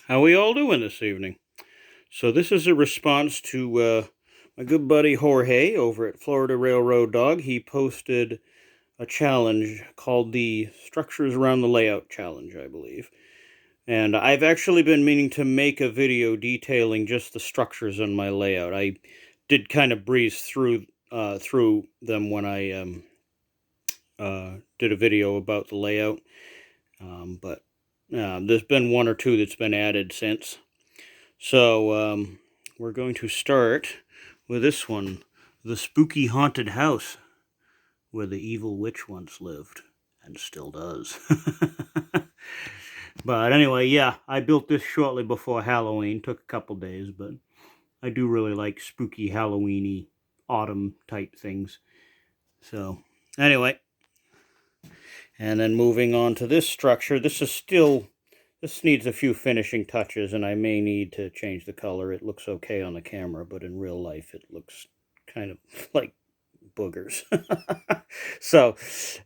How we all doing this evening? So this is a response to my good buddy Jorge over at Florida Railroad Dog. He posted a challenge called the Structures Around the Layout Challenge, I believe. And I've actually been meaning to make a video detailing just the structures on my layout. I did kind of breeze through them when I did a video about the layout, but there's been one or two that's been added since. So we're going to start with this one, the spooky haunted house where the evil witch once lived and still does. But anyway, yeah, I built this shortly before Halloween. Took a couple days, but I do really like spooky Halloweeny autumn type things. So anyway, and then moving on to this structure, this needs a few finishing touches, and I may need to change the color. It looks okay on the camera, but in real life it looks kind of like boogers. So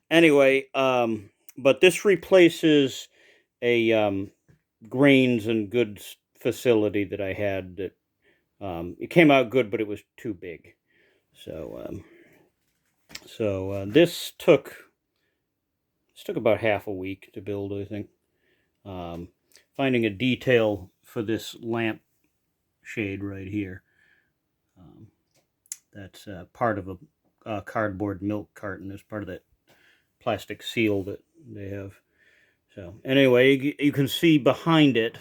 anyway, but this replaces a grains and goods facility that I had that it came out good, but it was too big. So this took about half a week to build, I think. Finding a detail for this lamp shade right here. That's part of a cardboard milk carton. As part of that plastic seal that they have. So anyway, you can see behind it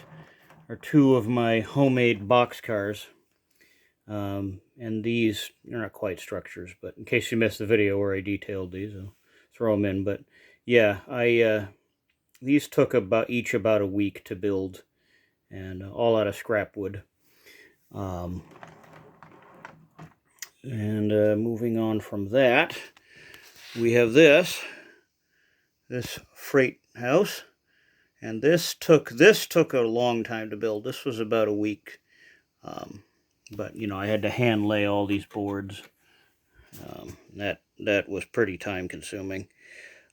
are two of my homemade boxcars. And these are not quite structures, but in case you missed the video where I detailed these, I'll throw them in. But yeah, these took each about a week to build, and all out of scrap wood. Moving on from that, we have this freight house, and this took a long time to build. This was about a week, but you know, I had to hand lay all these boards. That was pretty time consuming,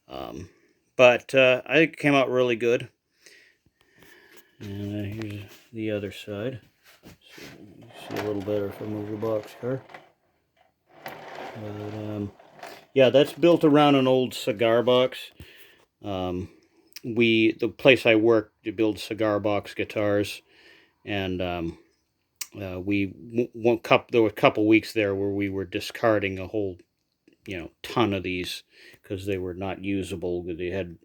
but I think it came out really good. And here's the other side. See a little better if I move the boxcar. But yeah, that's built around an old cigar box. The place I work to build cigar box guitars, and there were a couple weeks there where we were discarding a whole ton of these because they were not usable. They had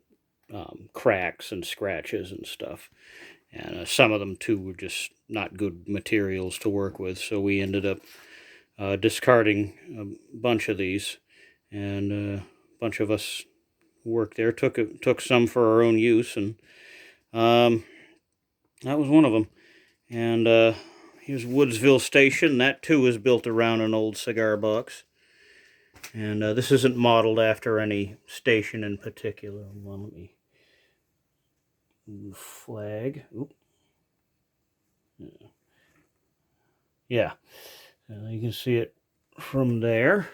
cracks and scratches and stuff, and some of them too were just not good materials to work with. So we ended up discarding a bunch of these, and a bunch of us who worked there took some for our own use, and that was one of them. And here's Woodsville Station. That too is built around an old cigar box. And this isn't modeled after any station in particular. Well, let me flag. Oop. Yeah. You can see it from there.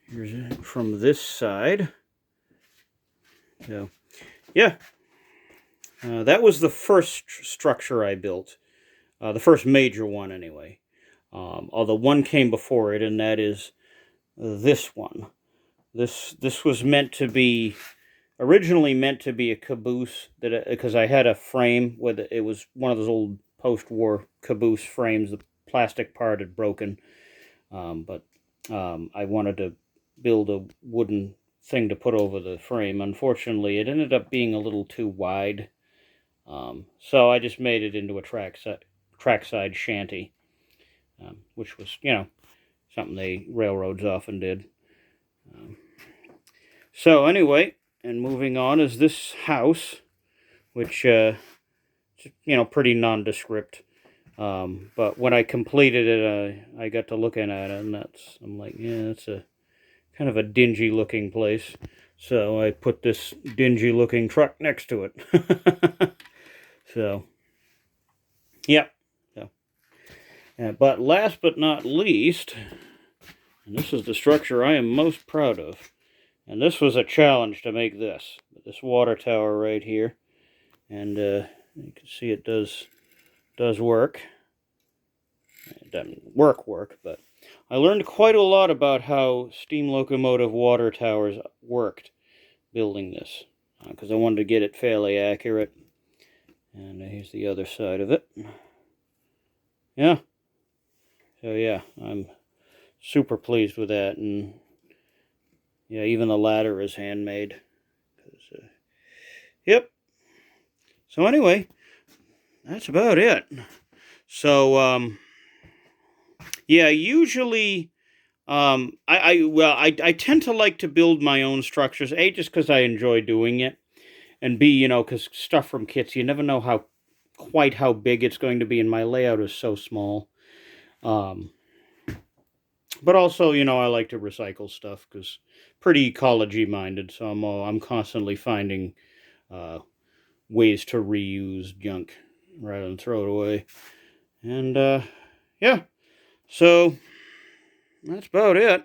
Here's it from this side. So, yeah. That was the first structure I built. The first major one, anyway. Although one came before it, and that is this one. This was originally meant to be a caboose, because I had a frame with it was one of those old post-war caboose frames. The plastic part had broken, but I wanted to build a wooden thing to put over the frame. Unfortunately, it ended up being a little too wide, so I just made it into a trackside shanty, which was, something the railroads often did. So anyway, and moving on is this house, which pretty nondescript. But when I completed it, I got to looking at it, and I'm like, yeah, that's a kind of a dingy looking place. So I put this dingy looking truck next to it. So, yeah. So, but last but not least, and this is the structure I am most proud of. And this was a challenge to make this water tower right here. And You can see it does work. It doesn't work, but I learned quite a lot about how steam locomotive water towers worked building this, because I wanted to get it fairly accurate. And here's the other side of it. Yeah. So yeah, I'm super pleased with that, and yeah, even the ladder is handmade. Yep. So anyway, that's about it. So yeah, usually I tend to like to build my own structures. A, just because I enjoy doing it, and B, because stuff from kits, you never know quite how big it's going to be, and my layout is so small. But also, I like to recycle stuff because pretty ecology minded, so I'm constantly finding ways to reuse junk rather than throw it away. And yeah, so that's about it.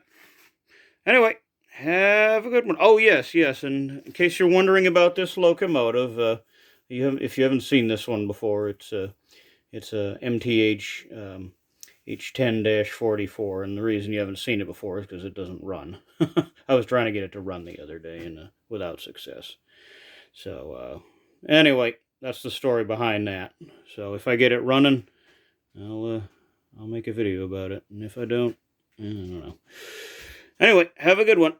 Anyway, have a good one. Oh yes, and in case you're wondering about this locomotive, if you haven't seen this one before, it's a MTH H10-44, and the reason you haven't seen it before is because it doesn't run. I was trying to get it to run the other day, and without success. So anyway, that's the story behind that. So if I get it running, I'll make a video about it, and if I don't know. Anyway, have a good one.